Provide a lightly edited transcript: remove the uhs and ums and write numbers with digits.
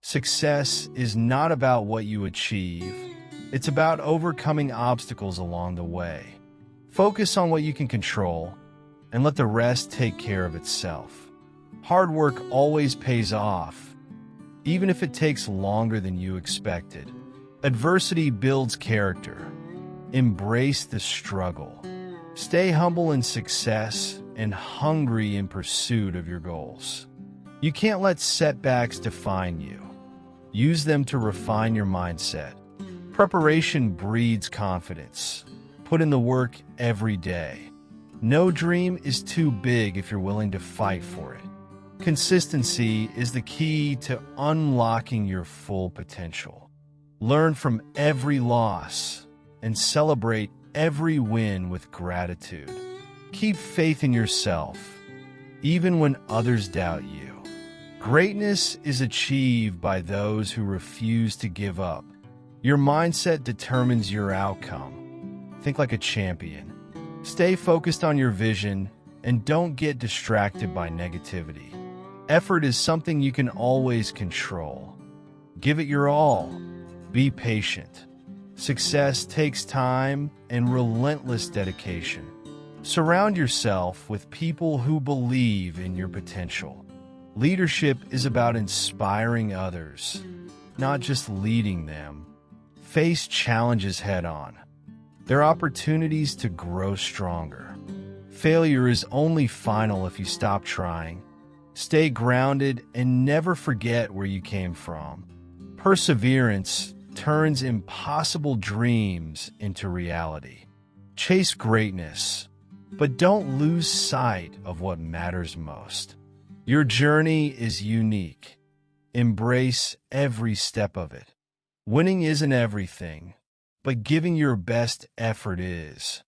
Success is not about what you achieve. It's about overcoming obstacles along the way. Focus on what you can control and let the rest take care of itself. Hard work always pays off, even if it takes longer than you expected. Adversity builds character. Embrace the struggle. Stay humble in success and hungry in pursuit of your goals. You can't let setbacks define you. Use them to refine your mindset. Preparation breeds confidence. Put in the work every day. No dream is too big if you're willing to fight for it. Consistency is the key to unlocking your full potential. Learn from every loss and celebrate every win with gratitude. Keep faith in yourself, even when others doubt you. Greatness is achieved by those who refuse to give up. Your mindset determines your outcome. Think like a champion. Stay focused on your vision and don't get distracted by negativity. Effort is something you can always control. Give it your all. Be patient. Success takes time and relentless dedication. Surround yourself with people who believe in your potential. Leadership is about inspiring others, not just leading them. Face challenges head-on. They're opportunities to grow stronger. Failure is only final if you stop trying. Stay grounded and never forget where you came from. Perseverance turns impossible dreams into reality. Chase greatness, but don't lose sight of what matters most. Your journey is unique. Embrace every step of it. Winning isn't everything, but giving your best effort is.